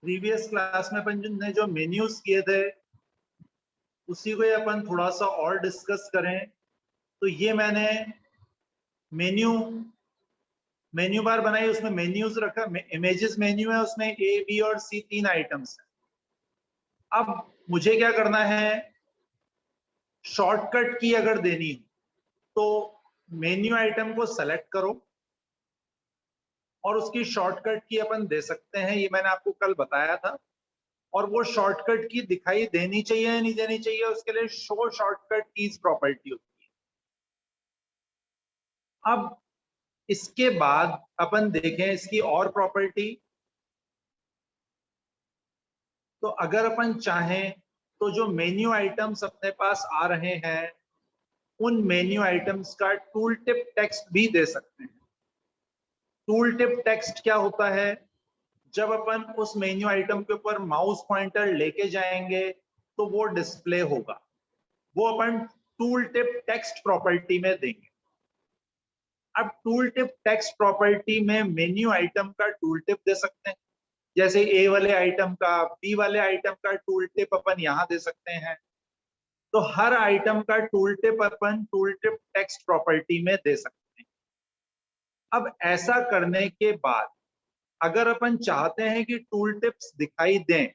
Previous class में अपन ने जो मेन्यूज किए थे उसी को अपन थोड़ा सा और डिस्कस करें। तो ये मैंने मेन्यू बार बनाई, उसमें मेन्यूज रखा, इमेजेस मेन्यू है, उसमें ए बी और सी 3 आइटम्स है। अब मुझे क्या करना है, शॉर्टकट की अगर देनी हो तो मेन्यू आइटम को सेलेक्ट करो और उसकी शॉर्टकट की अपन दे सकते हैं, ये मैंने आपको कल बताया था। और वो शॉर्टकट की दिखाई देनी चाहिए या नहीं देनी चाहिए, उसके लिए शो शॉर्टकट कीज प्रॉपर्टी होती है। अब इसके बाद अपन देखें इसकी और प्रॉपर्टी। तो अगर अपन चाहें तो जो मेन्यू आइटम्स अपने पास आ रहे हैं उन मेन्यू आइटम्स का टूल टिप टेक्स्ट भी दे सकते हैं। टूल टिप टेक्स्ट क्या होता है, जब अपन उस मेन्यू आइटम के ऊपर माउस पॉइंटर लेके जाएंगे तो वो डिस्प्ले होगा, वो अपन टूल टिप टेक्स्ट प्रॉपर्टी में देंगे। अब टूल टिप टेक्स्ट प्रॉपर्टी में मेन्यू आइटम का टूल टिप दे सकते हैं, जैसे ए वाले आइटम का, बी वाले आइटम का टूल टिप अपन यहां दे सकते हैं। तो हर आइटम का टूल टिप अपन टूल टिप टेक्स्ट प्रॉपर्टी में दे सकते हैं। अब ऐसा करने के बाद अगर अपन चाहते हैं कि टूल टिप्स दिखाई दें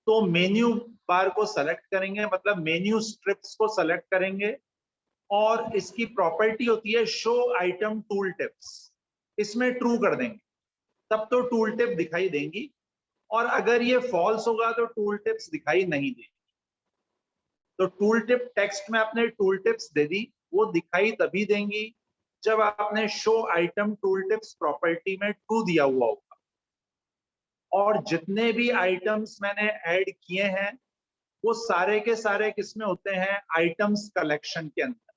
तो मेन्यू बार को सेलेक्ट करेंगे, मतलब मेन्यू स्ट्रिप्स को सेलेक्ट करेंगे और इसकी प्रॉपर्टी होती है शो आइटम टूल टिप्स, इसमें ट्रू कर देंगे, तब तो टूल टिप दिखाई देंगी। और अगर ये फॉल्स होगा तो टूल टिप्स दिखाई नहीं देंगी। तो टूल टिप टेक्स्ट में आपने टूल टिप्स दे दी, वो दिखाई तभी देंगी जब आपने show item tool tips property में ट्रू दिया हुआ होगा। और जितने भी आइटम्स मैंने ऐड किए हैं वो सारे के सारे किसमें होते हैं, आइटम्स कलेक्शन के अंदर।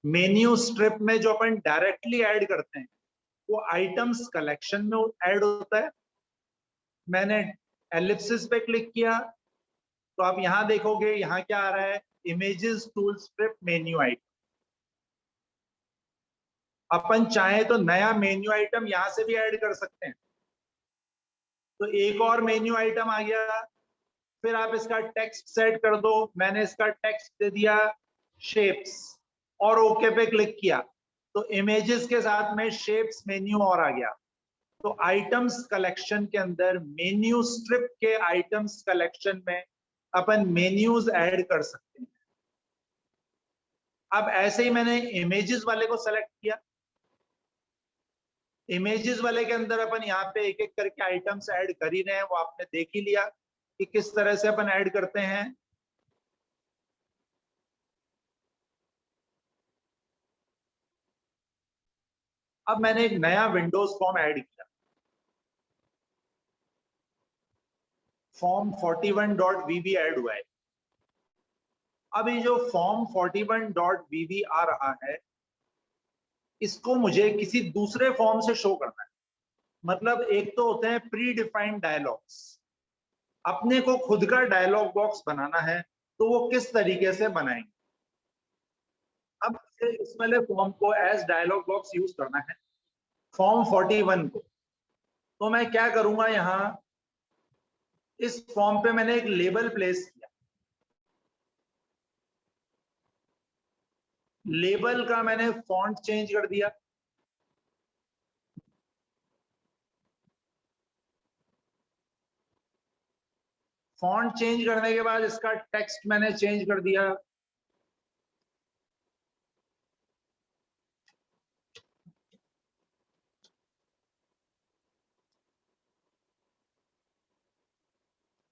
मेन्यू स्ट्रिप में जो अपन डायरेक्टली ऐड करते हैं वो आइटम्स कलेक्शन में ऐड होता है। मैंने एलिप्सिस पे क्लिक किया तो आप यहां देखोगे, यहां क्या आ रहा है, images tool strip menu item. अपन चाहे तो नया मेन्यू आइटम यहां से भी ऐड कर सकते हैं। तो एक और मेन्यू आइटम आ गया, फिर आप इसका टेक्स्ट सेट कर दो। मैंने इसका टेक्स्ट दे दिया शेप्स और ओके पे क्लिक किया तो इमेजेस के साथ में शेप्स मेन्यू और आ गया। तो आइटम्स कलेक्शन के अंदर मेन्यू स्ट्रिप के आइटम्स कलेक्शन में अपन मेन्यूज ऐड कर सकते हैं। अब ऐसे ही मैंने इमेजेस वाले को सेलेक्ट किया, इमेजेस वाले के अंदर अपन यहाँ पे एक एक करके आइटम्स ऐड कर ही रहे हैं, वो आपने देख ही लिया कि किस तरह से अपन ऐड करते हैं। अब मैंने एक नया विंडोज फॉर्म ऐड किया, फॉर्म 41.vb ऐड हुआ है। अब ये जो फॉर्म 41.vb आ रहा है इसको मुझे किसी दूसरे फॉर्म से शो करना है। मतलब एक तो होते हैं प्री डिफाइंड डायलॉग्स, अपने को खुद का डायलॉग बॉक्स बनाना है, तो वो किस तरीके से बनाएंगे। अब इस वाले फॉर्म को एज डायलॉग बॉक्स यूज करना है, फॉर्म 41 को। तो मैं क्या करूंगा, यहां इस फॉर्म पे मैंने एक लेबल प्लेस किया। लेबल का मैंने फॉन्ट चेंज कर दिया, फॉन्ट चेंज करने के बाद इसका टेक्स्ट मैंने चेंज कर दिया।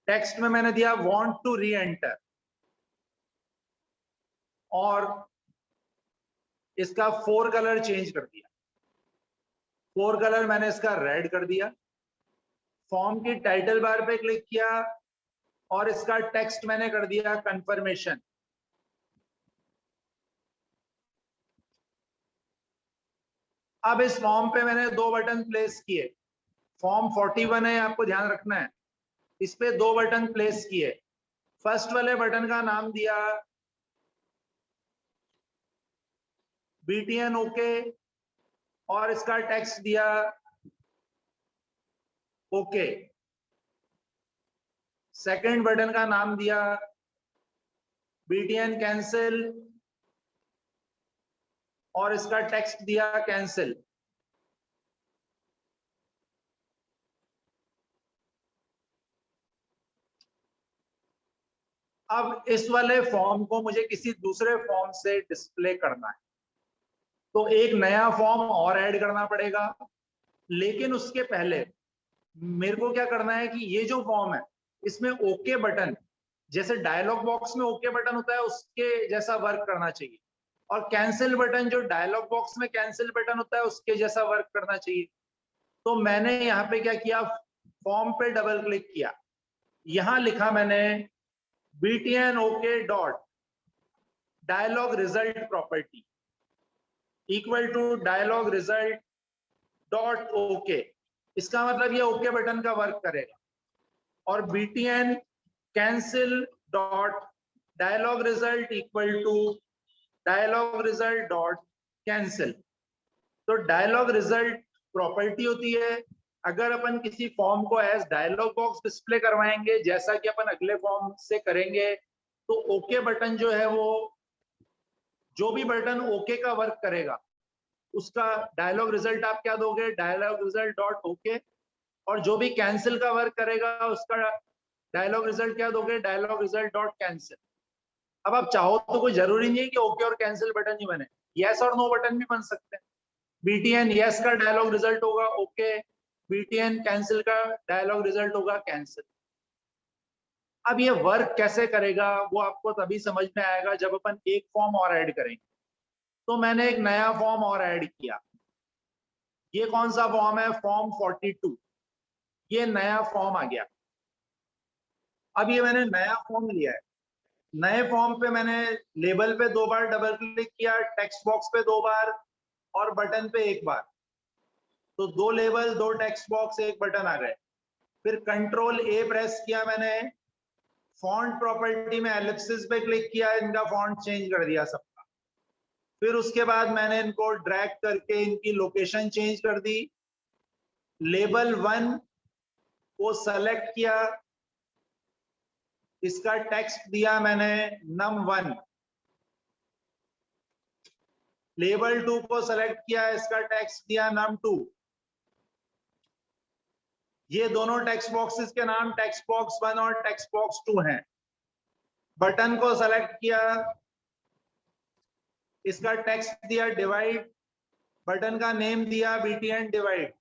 टेक्स्ट में मैंने दिया वांट टू री एंटर और इसका 4 कलर चेंज कर दिया। 4 कलर मैंने इसका रेड कर दिया। फॉर्म की टाइटल बार पे क्लिक किया और इसका टेक्स्ट मैंने कर दिया कंफर्मेशन। अब इस फॉर्म पे मैंने 2 बटन प्लेस किए। फॉर्म 41 है, आपको ध्यान रखना है, इस पे 2 बटन प्लेस किए। फर्स्ट वाले बटन का नाम दिया BTN ओके और इसका टेक्स्ट दिया ओके। सेकंड बटन का नाम दिया BTN कैंसिल और इसका टेक्स्ट दिया कैंसिल। अब इस वाले फॉर्म को मुझे किसी दूसरे फॉर्म से डिस्प्ले करना है, तो एक नया फॉर्म और ऐड करना पड़ेगा। लेकिन उसके पहले मेरे को क्या करना है कि ये जो फॉर्म है इसमें ओके बटन, जैसे डायलॉग बॉक्स में ओके बटन होता है उसके जैसा वर्क करना चाहिए, और कैंसिल बटन जो डायलॉग बॉक्स में कैंसिल बटन होता है उसके जैसा वर्क करना चाहिए। तो मैंने यहाँ पे क्या किया, फॉर्म पे डबल क्लिक किया, यहां लिखा मैंने BTN OK dot dialog result property equal to dialog result dot OK. इसका मतलब ये ओके बटन का वर्क करेगा। और BTN cancel dot dialog result equal to dialog result dot cancel. तो डायलॉग रिजल्ट प्रॉपर्टी होती है, अगर अपन किसी फॉर्म को एज डायलॉग बॉक्स डिस्प्ले करवाएंगे जैसा कि अपन अगले फॉर्म से करेंगे, तो ओके बटन जो है वो, जो भी बटन ओके का वर्क करेगा उसका डायलॉग रिजल्ट आप क्या दोगे, डायलॉग रिजल्ट डॉट ओके। और जो भी कैंसिल का वर्क करेगा उसका डायलॉग रिजल्ट क्या दोगे, डायलॉग रिजल्ट डॉट कैंसिल। अब आप चाहो तो कोई जरूरी नहीं है कि ओके और कैंसिल बटन ही बने, यस और नो बटन भी बन सकते हैं। BTN यस का डायलॉग रिजल्ट होगा ओके, BTN कैंसिल का डायलॉग रिजल्ट होगा कैंसिल। अब ये वर्क कैसे करेगा वो आपको तभी समझ में आएगा जब अपन एक फॉर्म और ऐड करेंगे। तो मैंने एक नया फॉर्म और ऐड किया। ये कौन सा फॉर्म है, फॉर्म 42। ये नया फॉर्म आ गया। अब ये मैंने नया फॉर्म लिया है, नए फॉर्म पे मैंने लेबल पे 2 बार डबल क्लिक किया, टेक्स्ट बॉक्स पे 2 बार और बटन पे 1 बार। तो 2 लेबल, 2 टेक्स्ट बॉक्स, 1 बटन आ गए। फिर कंट्रोल A प्रेस किया मैंने, फॉन्ट प्रॉपर्टी में एलिप्सिस पे क्लिक किया, इनका फॉन्ट चेंज कर दिया सबका। फिर उसके बाद मैंने इनको ड्रैग करके इनकी लोकेशन चेंज कर दी। लेबल 1 को सेलेक्ट किया, इसका टेक्स्ट दिया मैंने num1। लेबल 2 को सेलेक्ट किया, इसका टेक्स्ट दिया num2। ये दोनों टेक्स्ट बॉक्सेस के नाम टेक्स्ट बॉक्स 1 और टेक्स्ट बॉक्स 2 हैं। बटन को सेलेक्ट किया, इसका टेक्स्ट दिया डिवाइड, बटन का नेम दिया BTN डिवाइड।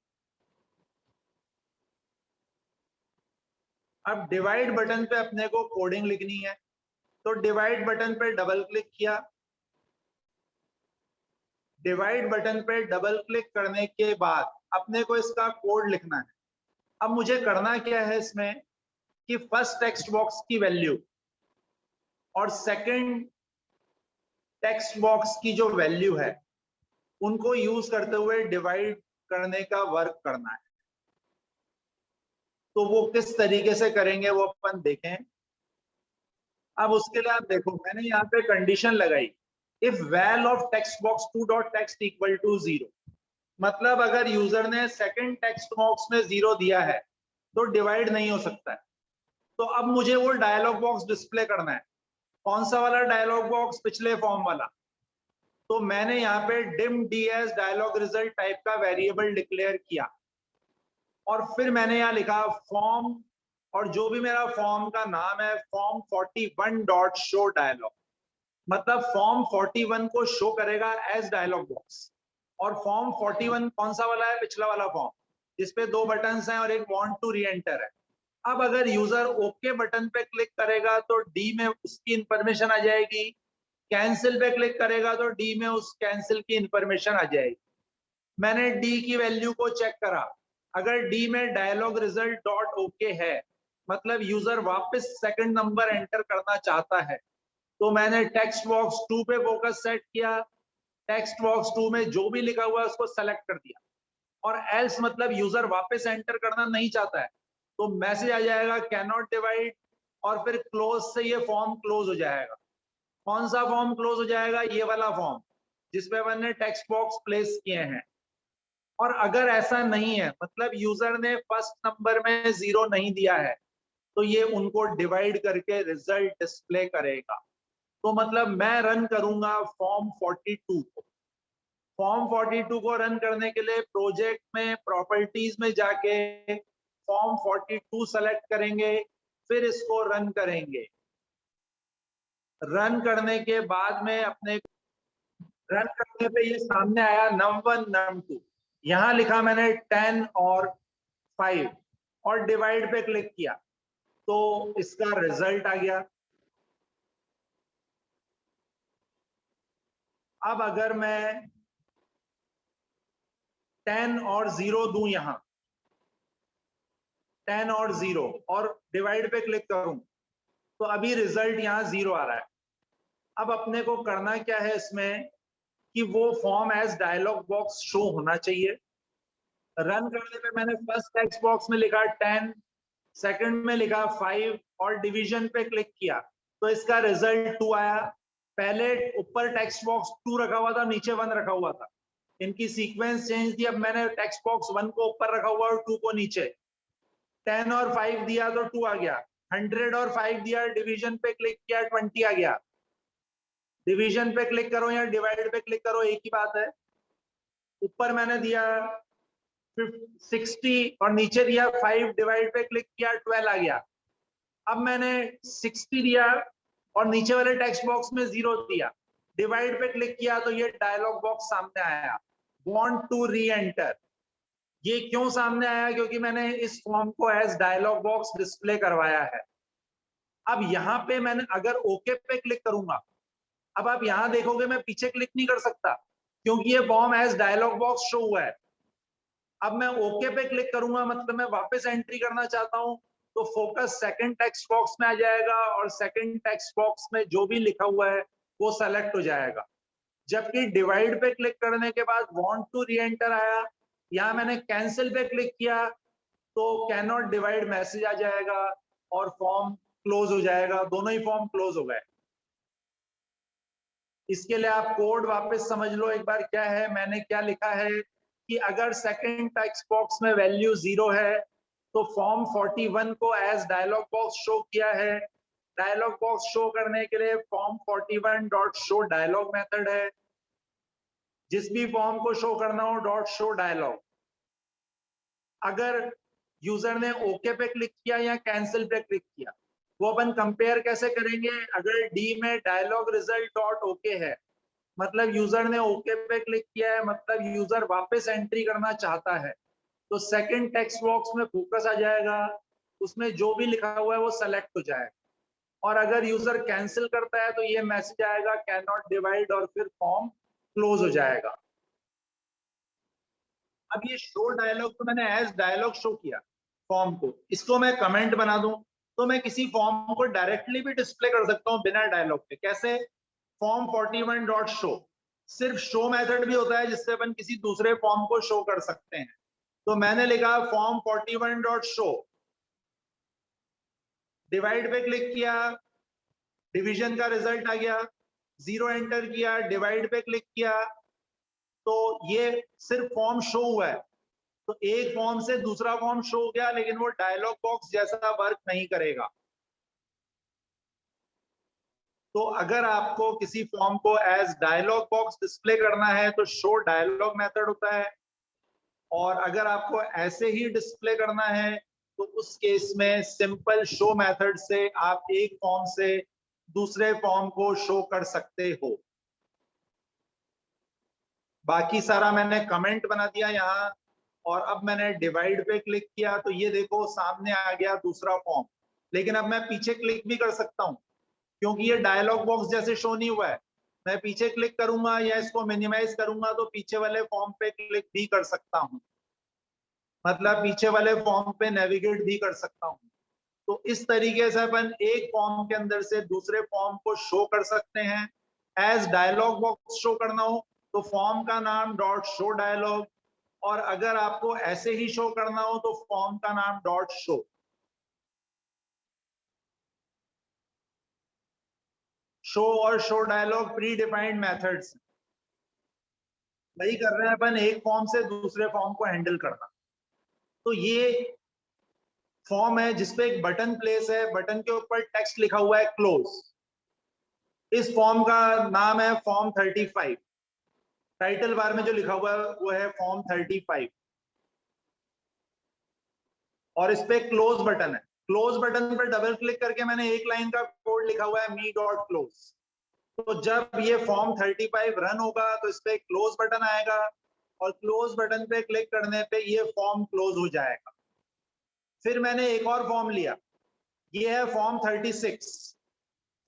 अब डिवाइड बटन पे अपने को कोडिंग लिखनी है, तो डिवाइड बटन पे डबल क्लिक किया। डिवाइड बटन पे डबल क्लिक करने के बाद अपने को इसका कोड लिखना है। अब मुझे करना क्या है इसमें कि फर्स्ट टेक्स्ट बॉक्स की वैल्यू और सेकंड टेक्स्ट बॉक्स की जो वैल्यू है उनको यूज करते हुए डिवाइड करने का वर्क करना है। तो वो किस तरीके से करेंगे वो अपन देखें। अब उसके लिए आप देखो, मैंने यहाँ पे कंडीशन लगाई, if val of text box 2 dot text equal to 0। मतलब अगर यूजर ने सेकंड टेक्स्ट बॉक्स में 0 दिया है तो डिवाइड नहीं हो सकता है। तो अब मुझे वो डायलॉग बॉक्स डिस्प्ले करना है। कौन सा वाला डायलॉग बॉक्स, पिछले फॉर्म वाला। तो मैंने यहाँ पे dim ds dialog result type का वेरिएबल डिक्लेयर किया, और फिर मैंने यहाँ लिखा फॉर्म, और जो भी मेरा फॉर्म का नाम है फॉर्म 41 डॉट शो डायलॉग। मतलब फॉर्म 41 को शो करेगा एज डायलॉग बॉक्स। और फॉर्म 41 कौन सा वाला है, पिछला वाला फॉर्म जिसपे 2 बटन्स हैं और एक वांट टू री एंटर है। अब अगर यूजर ओके बटन पे क्लिक करेगा तो डी में उसकी इंफॉर्मेशन आ जाएगी, कैंसिल पे क्लिक करेगा तो डी में उस कैंसिल की इंफॉर्मेशन आ जाएगी। मैंने डी की वैल्यू को चेक करा, अगर डी में डायलॉग रिजल्ट डॉट ओके है मतलब यूजर वापस सेकंड नंबर एंटर करना चाहता है, तो मैंने टेक्स्ट बॉक्स 2 पे फोकस सेट किया, टेक्स्ट बॉक्स 2 में जो भी लिखा हुआ है उसको सेलेक्ट कर दिया। और एल्स मतलब यूजर वापस एंटर करना नहीं चाहता है तो मैसेज आ जाएगा कैन नॉट डिवाइड, और फिर क्लोज से ये फॉर्म क्लोज हो जाएगा। कौन सा फॉर्म क्लोज हो जाएगा, ये वाला फॉर्म जिसपे मैंने टेक्स्ट बॉक्स प्लेस किए हैं। और अगर ऐसा नहीं है, मतलब यूजर ने फर्स्ट नंबर में 0 नहीं दिया है, तो ये उनको डिवाइड करके रिजल्ट डिस्प्ले करेगा। तो मतलब मैं रन करूंगा फॉर्म 42 को। फॉर्म 42 को रन करने के लिए प्रोजेक्ट में प्रॉपर्टीज में जाके फॉर्म 42 सेलेक्ट करेंगे, फिर इसको रन करेंगे। रन करने के बाद में अपने रन करने पे ये सामने आया num1 num2, यहां लिखा मैंने 10 और 5 और डिवाइड पे क्लिक किया तो इसका रिजल्ट आ गया। अब अगर मैं 10 और 0 दूं, यहां 10 और 0 और डिवाइड पे क्लिक करूं तो अभी रिजल्ट यहां 0 आ रहा है। अब अपने को करना क्या है इसमें कि वो form as dialog box show होना चाहिए। रन करने पे मैंने फर्स्ट टेक्स्ट बॉक्स में लिखा 10, सेकंड में लिखा 5 और डिवीजन पे क्लिक किया तो इसका रिजल्ट 2 आया। पहले ऊपर टेक्स्ट बॉक्स 2 रखा हुआ था, नीचे 1 रखा हुआ था, इनकी सीक्वेंस चेंज थी। अब मैंने टेक्स्ट बॉक्स 1 को ऊपर रखा हुआ और 2 को नीचे। 10 और 5 दिया तो 2 आ गया। 100 और 5 दिया, डिवीजन पे क्लिक किया 20 आ गया। डिवीजन पे क्लिक करो या डिवाइड पे क्लिक करो, एक ही बात है। ऊपर मैंने दिया 60 और नीचे दिया 5, डिवाइड पे क्लिक किया 12 आ गया। अब मैंने 60 दिया और नीचे वाले टेक्स्ट बॉक्स में 0 दिया, डिवाइड पे क्लिक किया तो ये डायलॉग बॉक्स सामने आया, वांट टू री एंटर। ये क्यों सामने आया? क्योंकि मैंने इस फॉर्म को एज डायलॉग बॉक्स डिस्प्ले करवाया है। अब यहाँ पे मैंने अगर ओके पे क्लिक करूंगा, अब आप यहां देखोगे मैं पीछे क्लिक नहीं कर सकता क्योंकि ये form as dialog box show हुआ है। अब मैं ओके पे क्लिक करूंगा, मतलब मैं वापस एंट्री करना चाहता हूं तो फोकस सेकंड टेक्स्ट बॉक्स में आ जाएगा और सेकंड टेक्स्ट बॉक्स में जो भी लिखा हुआ है वो सेलेक्ट हो जाएगा। जबकि डिवाइड पे क्लिक करने के बाद वांट टू री एंटर आया, यहां मैंने कैंसिल पे क्लिक किया तो कैन नॉट डिवाइड मैसेज आ जाएगा और फॉर्म क्लोज हो जाएगा। दोनों ही फॉर्म क्लोज हो गए। इसके लिए आप कोड वापस समझ लो एक बार क्या है। मैंने क्या लिखा है कि अगर सेकंड टेक्स्ट बॉक्स में वैल्यू 0 है तो फॉर्म 41 को एज डायलॉग बॉक्स शो किया है। डायलॉग बॉक्स शो करने के लिए form 41 dot show dialog method है। जिस भी फॉर्म को शो करना हो डॉट शो डायलॉग। अगर यूजर ने ओके पे क्लिक किया या कैंसिल पे क्लिक किया, वो अपन कंपेयर कैसे करेंगे? अगर डी में डायलॉग रिजल्ट डॉट ओके है, मतलब यूजर ने ओके पे क्लिक किया है, मतलब यूजर वापस एंट्री करना चाहता है, तो सेकंड टेक्स्ट बॉक्स में फोकस आ जाएगा, उसमें जो भी लिखा हुआ है वो सेलेक्ट हो जाएगा। और अगर यूजर कैंसिल करता है तो ये मैसेज आएगा कैन नॉट डिवाइड और फिर फॉर्म क्लोज हो जाएगा। अब ये शो डायलॉग तो मैंने एज डायलॉग शो किया फॉर्म को, इसको मैं कमेंट बना दूं तो मैं किसी फॉर्म को डायरेक्टली भी डिस्प्ले कर सकता हूं बिना डायलॉग के। कैसे? फॉर्म 41 डॉट शो, सिर्फ शो मेथड भी होता है जिससे अपन किसी दूसरे फॉर्म को शो कर सकते हैं। तो मैंने लिखा फॉर्म 41 डॉट शो, डिवाइड पे क्लिक किया, डिवीजन का रिजल्ट आ गया, 0 एंटर किया, डिवाइड पे क्लिक किया तो ये सिर्फ फॉर्म शो हुआ है। तो एक फॉर्म से दूसरा फॉर्म शो हो गया, लेकिन वो डायलॉग बॉक्स जैसा वर्क नहीं करेगा। तो अगर आपको किसी फॉर्म को एज डायलॉग बॉक्स डिस्प्ले करना है तो शो डायलॉग मेथड होता है, और अगर आपको ऐसे ही डिस्प्ले करना है तो उस केस में सिंपल शो मेथड से आप एक फॉर्म से दूसरे फॉर्म को शो कर सकते हो। बाकी सारा मैंने कमेंट बना दिया यहाँ। और अब मैंने डिवाइड पे क्लिक किया तो ये देखो सामने आ गया दूसरा फॉर्म। लेकिन अब मैं पीछे क्लिक भी कर सकता हूँ क्योंकि ये डायलॉग बॉक्स जैसे शो नहीं हुआ है। मैं पीछे क्लिक करूंगा या इसको मिनिमाइज करूंगा तो पीछे वाले फॉर्म पे क्लिक भी कर सकता हूँ, मतलब पीछे वाले फॉर्म पे नेविगेट भी कर सकता हूँ। तो इस तरीके से अपन एक फॉर्म के अंदर से दूसरे फॉर्म को शो कर सकते हैं। एज डायलॉग बॉक्स शो करना हो तो फॉर्म का नाम डॉट शो डायलॉग, और अगर आपको ऐसे ही शो करना हो तो फॉर्म का नाम डॉट शो। शो और show dialog predefined methods, वही कर रहे हैं अपन, एक फॉर्म से दूसरे फॉर्म को हैंडल करना। तो ये फॉर्म है जिसपे एक बटन प्लेस है, बटन के ऊपर टेक्स्ट लिखा हुआ है क्लोज। इस फॉर्म का नाम है फॉर्म 35। टाइटल बार में जो लिखा हुआ है वो है फॉर्म 35 और इस पे क्लोज बटन है। क्लोज बटन पर डबल क्लिक करके मैंने एक लाइन का कोड लिखा हुआ है मी डॉट क्लोज। तो जब ये फॉर्म 35 रन होगा तो इस पे क्लोज बटन आएगा और क्लोज बटन पे क्लिक करने पे ये फॉर्म क्लोज हो जाएगा। फिर मैंने एक और फॉर्म लिया, ये है फॉर्म 36।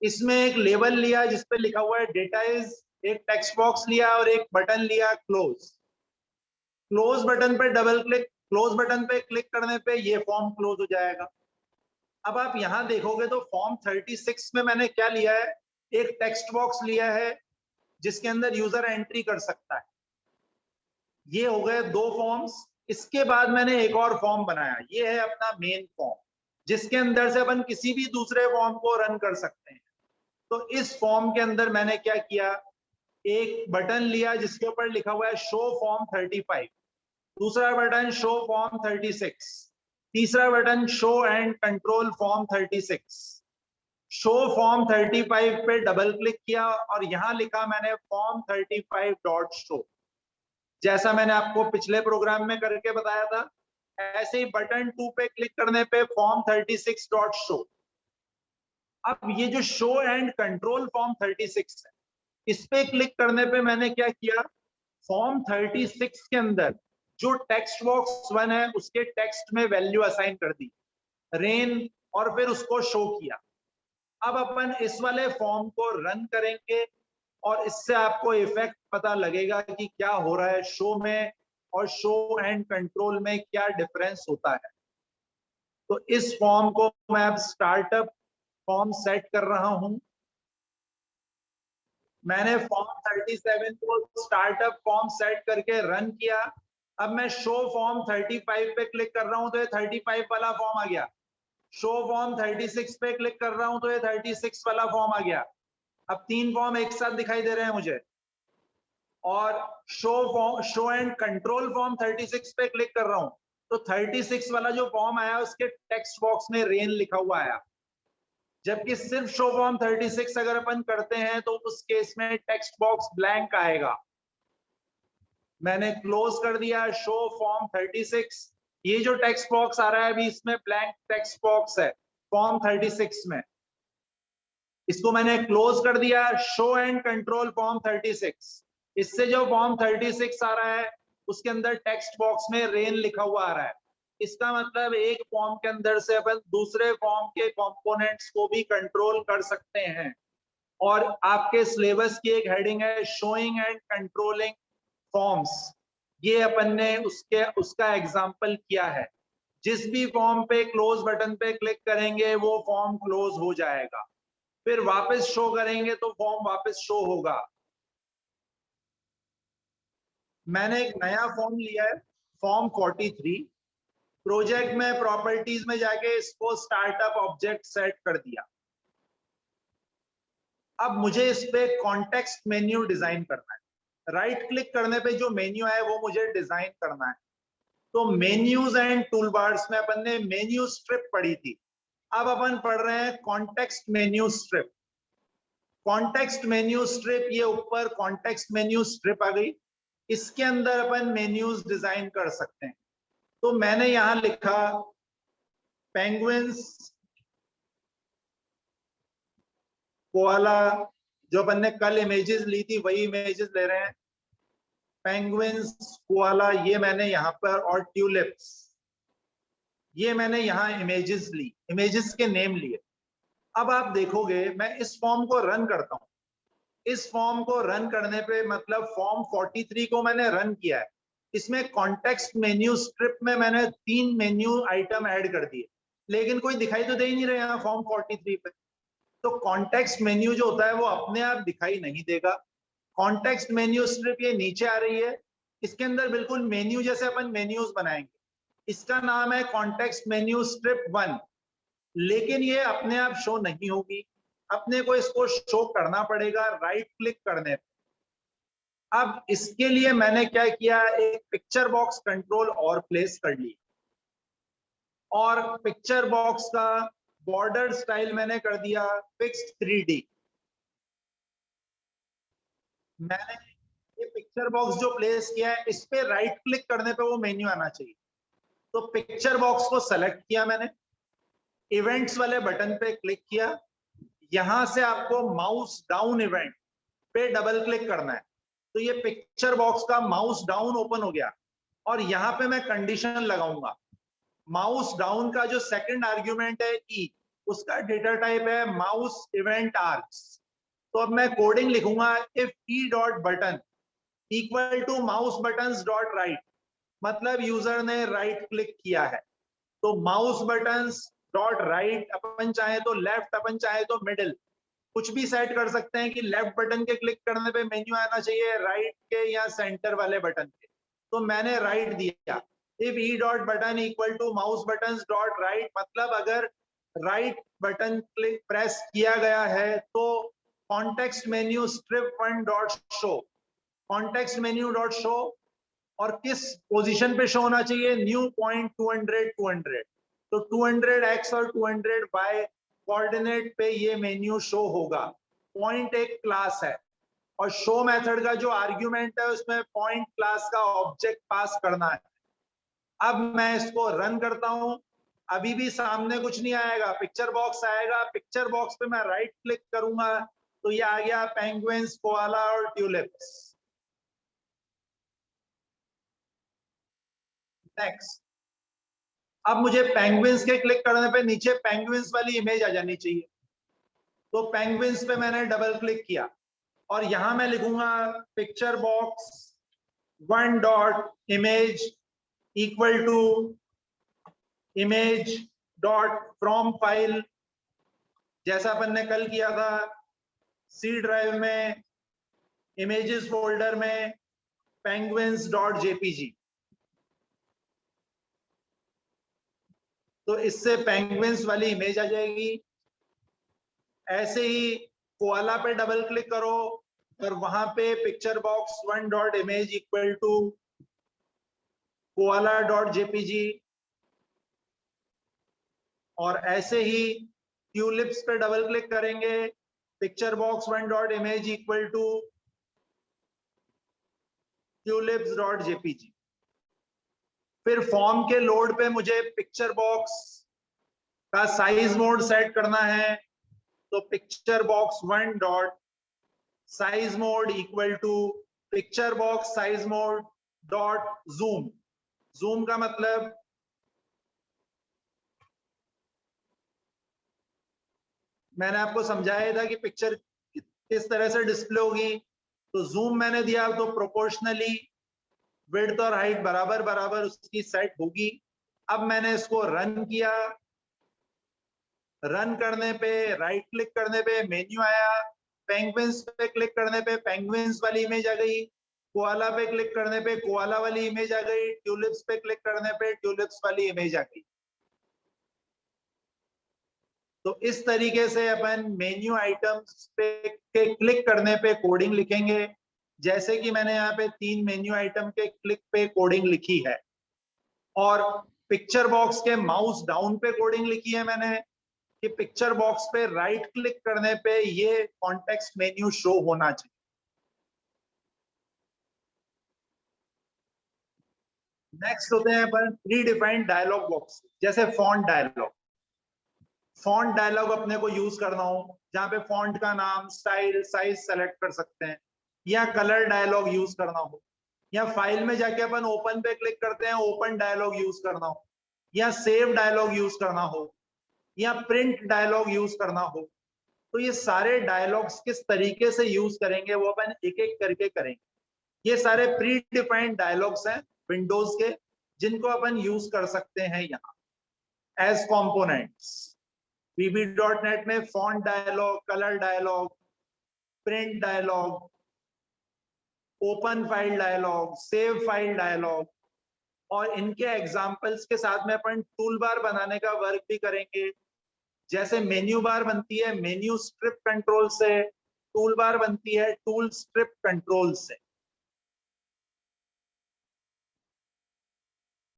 इसमें एक लेबल लिया जिसपे लिखा हुआ है डेटा इज, एक टेक्स्ट बॉक्स लिया और एक बटन लिया क्लोज। क्लोज बटन पे डबल क्लिक, क्लोज बटन पे क्लिक करने पे ये फॉर्म क्लोज हो जाएगा। अब आप यहां देखोगे तो फॉर्म 36 में मैंने क्या लिया है, एक टेक्स्ट बॉक्स लिया है जिसके अंदर यूजर एंट्री कर सकता है। ये हो गए दो फॉर्म्स। इसके बाद मैंने एक और फॉर्म बनाया, ये है अपना मेन फॉर्म जिसके अंदर से अपन किसी भी दूसरे फॉर्म को रन कर सकते हैं। तो इस फॉर्म के अंदर मैंने क्या किया, एक बटन लिया जिसके ऊपर लिखा हुआ है शो फॉर्म 35, दूसरा बटन शो फॉर्म 36, तीसरा button show and control form 36। Show form 35 पे डबल क्लिक किया और यहां लिखा मैंने फॉर्म 35 डॉट शो। जैसा मैंने आपको पिछले प्रोग्राम में करके बताया था, ऐसे ही बटन 2 पे क्लिक करने पे फॉर्म 36 डॉट शो। अब ये जो शो एंड कंट्रोल फॉर्म 36 है, इस पे क्लिक करने पे मैंने क्या किया, फॉर्म 36 के अंदर जो टेक्स्ट बॉक्स 1 है उसके टेक्स्ट में वैल्यू असाइन कर दी, रेन, और फिर उसको शो किया। अब अपन इस वाले फॉर्म को रन करेंगे और इससे आपको इफेक्ट पता लगेगा कि क्या हो रहा है शो में और शो एंड कंट्रोल में क्या डिफरेंस होता है। तो इस फॉर्म को मैं अब स्टार्टअप फॉर्म सेट कर रहा हूं। मैंने फॉर्म 37 को स्टार्टअप फॉर्म सेट करके रन किया। अब मैं शो फॉर्म 35 पे क्लिक कर रहा हूं तो ये 35 वाला फॉर्म आ गया। शो फॉर्म 36 पे क्लिक कर रहा हूं तो ये 36 वाला फॉर्म आ गया। अब तीन फॉर्म एक साथ दिखाई दे रहे हैं मुझे। और शो एंड कंट्रोल फॉर्म 36 पे क्लिक कर रहा हूं तो 36 वाला जो फॉर्म आया उसके टेक्स्ट बॉक्स में रेन लिखा हुआ आया। जबकि सिर्फ शो फॉर्म 36 अगर अपन करते हैं तो उस केस में टेक्स्ट बॉक्स ब्लैंक आएगा। मैंने क्लोज कर दिया शो फॉर्म 36। ये जो टेक्स्ट बॉक्स आ रहा है अभी इसमें ब्लैंक टेक्स्ट बॉक्स है फॉर्म 36 में, इसको मैंने क्लोज कर दिया। शो एंड कंट्रोल फॉर्म 36, इससे जो फॉर्म 36 आ रहा है उसके अंदर टेक्स्ट बॉक्स में रेन लिखा हुआ आ रहा है। इसका मतलब एक फॉर्म के अंदर से अपन दूसरे फॉर्म के कंपोनेंट्स को भी कंट्रोल कर सकते हैं। और आपके सिलेबस की एक हेडिंग है शोइंग एंड कंट्रोलिंग फॉर्म्स, ये अपन ने उसका एग्जाम्पल किया है। जिस भी फॉर्म पे क्लोज बटन पे क्लिक करेंगे वो फॉर्म क्लोज हो जाएगा, फिर वापस शो करेंगे तो फॉर्म वापस शो होगा। मैंने एक नया फॉर्म लिया है फॉर्म 43। प्रोजेक्ट में प्रॉपर्टीज में जाके इसको स्टार्टअप ऑब्जेक्ट सेट कर दिया। अब मुझे इस पे कॉन्टेक्स्ट मेन्यू डिजाइन करना है। राइट क्लिक करने पे जो मेन्यू है वो मुझे डिजाइन करना है। तो मेन्यूज एंड टूलबार्स में अपन ने मेन्यू स्ट्रिप पढ़ी थी, अब अपन पढ़ रहे हैं context menu strip. Context menu strip, ये ऊपर कॉन्टेक्स्ट मेन्यू स्ट्रिप आ गई, इसके अंदर अपन मेन्यूज डिजाइन कर सकते हैं। तो मैंने यहां लिखा पेंगुइन्स, कोआला, जो अपन ने कल इमेजेस ली थी वही इमेजेस ले रहे हैं। पेंगुइन्स, कोआला, ये मैंने यहां पर, और ट्यूलिप्स, ये मैंने यहां इमेजेस ली, इमेजेस के नेम लिए। अब आप देखोगे मैं इस फॉर्म को रन करता हूं। इस फॉर्म को रन करने पे मतलब फॉर्म 43 को मैंने रन किया है। इसमें कॉन्टेक्स्ट मेन्यू स्ट्रिप में मैंने 3 मेन्यू आइटम ऐड कर दिए, लेकिन कोई दिखाई तो दे ही नहीं रहे यहाँ फॉर्म 43 पे। तो कॉन्टेक्स्ट मेन्यू जो होता है वो अपने आप दिखाई नहीं देगा। कॉन्टेक्स्ट मेन्यू स्ट्रिप ये नीचे आ रही है, इसके अंदर बिल्कुल मेन्यू जैसे अपन मेन्यूज बनाएंगे। इसका नाम है कॉन्टेक्स्ट मेन्यू स्ट्रिप 1, लेकिन ये अपने आप शो नहीं होगी, अपने को इसको शो करना पड़ेगा राइट क्लिक करने पे। अब इसके लिए मैंने क्या किया, एक पिक्चर बॉक्स कंट्रोल और प्लेस कर ली। और पिक्चर बॉक्स का बॉर्डर स्टाइल मैंने कर दिया फिक्स्ड 3D। मैंने ये पिक्चर बॉक्स जो प्लेस किया है इस पे राइट क्लिक करने पे वो मेन्यू आना चाहिए। तो पिक्चर बॉक्स को सेलेक्ट किया मैंने, इवेंट्स वाले बटन पे क्लिक किया, यहां से आपको माउस डाउन इवेंट पे डबल क्लिक करना है। तो ये पिक्चर बॉक्स का माउस डाउन ओपन हो गया और यहाँ पे मैं कंडीशन लगाऊंगा। माउस डाउन का जो सेकंड आर्ग्यूमेंट है ई, उसका डेटा टाइप है माउस इवेंट आर्क्स। तो अब मैं कोडिंग लिखूंगा if e dot button equal to mouse buttons dot right, मतलब यूजर ने राइट क्लिक किया है। तो माउस बटन्स डॉट राइट, अपन चाहे तो लेफ्ट, अपन चाहे तो मिडिल, कुछ भी सेट कर सकते हैं कि लेफ्ट बटन के क्लिक करने पे मेन्यू आना चाहिए, राइट के या सेंटर वाले बटन के। तो मैंने राइट दिया। If e dot button equal to mouse buttons dot right, मतलब अगर राइट बटन क्लिक प्रेस किया गया है तो context menu strip one dot show, context menu dot show, और किस पोजीशन पे शो होना चाहिए, न्यू पॉइंट 200 200। तो 200x और 200y कोऑर्डिनेट पे ये मेन्यू शो होगा। पॉइंट एक क्लास है और शो मेथड का जो आर्ग्यूमेंट है उसमें पॉइंट क्लास का ऑब्जेक्ट पास करना है। अब मैं इसको रन करता हूं, अभी भी सामने कुछ नहीं आएगा, पिक्चर बॉक्स आएगा। पिक्चर बॉक्स पे मैं राइट क्लिक करूंगा तो ये आ गया पेंगुइन्स, कोआला और ट्यूलिप्स। नेक्स्ट, अब मुझे पेंगुइन्स के क्लिक करने पे नीचे पेंगुइन्स वाली इमेज आ जानी चाहिए। तो पेंगुइन्स पे मैंने डबल क्लिक किया और यहां मैं लिखूंगा picture box one dot image equal to image dot from file, जैसा अपन ने कल किया था, सी ड्राइव में इमेजेस फोल्डर में पेंगुइन्स डॉट जेपीजी। तो इससे पेंगुइन्स वाली इमेज आ जाएगी। ऐसे ही कोआला पे डबल क्लिक करो और वहां पे picture box one dot image equal to koala dot JPG, और ऐसे ही ट्यूलिप्स पे डबल क्लिक करेंगे, picture box one dot image equal to tulips dot JPG. फिर फॉर्म के लोड पे मुझे पिक्चर बॉक्स का साइज मोड सेट करना है। तो picture box one dot size mode equal to picture box size mode dot zoom. Zoom का मतलब मैंने आपको समझाया था कि पिक्चर किस तरह से डिस्प्ले होगी। तो जूम मैंने दिया तो प्रोपोर्शनली विड्थ और हाइट बराबर बराबर उसकी सेट होगी। अब मैंने इसको रन किया, रन करने पे राइट क्लिक करने पे मेन्यू आया, पेंगुइन्स पे क्लिक करने पे पेंगुइन्स वाली इमेज आ गई, कोआला पे क्लिक करने पे कोआला वाली इमेज आ गई, ट्यूलिप्स पे क्लिक करने पे ट्यूलिप्स वाली इमेज आ गई। तो इस तरीके से अपन मेन्यू आइटम्स पे के क्लिक करने पे कोडिंग लिखेंगे, जैसे कि मैंने यहाँ पे 3 मेन्यू आइटम के क्लिक पे कोडिंग लिखी है। और पिक्चर बॉक्स के माउस डाउन पे कोडिंग लिखी है मैंने कि पिक्चर बॉक्स पे राइट क्लिक करने पे ये कॉन्टेक्स्ट मेन्यू शो होना चाहिए। नेक्स्ट होते हैं अपन प्री डिफाइंड डायलॉग बॉक्स, जैसे फॉन्ट डायलॉग। फॉन्ट डायलॉग अपने को यूज करना हो जहां पे फॉन्ट का नाम, स्टाइल, साइज सेलेक्ट कर सकते हैं, या कलर डायलॉग यूज करना हो, या फाइल में जाके अपन ओपन पे क्लिक करते हैं ओपन डायलॉग यूज करना हो, या सेव डायलॉग यूज करना हो, या प्रिंट डायलॉग यूज करना हो। तो ये सारे डायलॉग्स किस तरीके से यूज करेंगे वो अपन एक एक करके करेंगे। ये सारे प्री डिफाइंड डायलॉग्स हैं विंडोज के, जिनको अपन यूज कर सकते हैं यहाँ एज कॉम्पोनेंट्स। VB.NET में font dialog, colour dialog, print dialog, open file dialog, save file dialog, और इनके एग्जांपल्स के साथ में अपन टूल बार बनाने का वर्क भी करेंगे। जैसे मेन्यू बार बनती है मेन्यू स्ट्रिप कंट्रोल से, टूल बार बनती है टूल स्ट्रिप कंट्रोल से।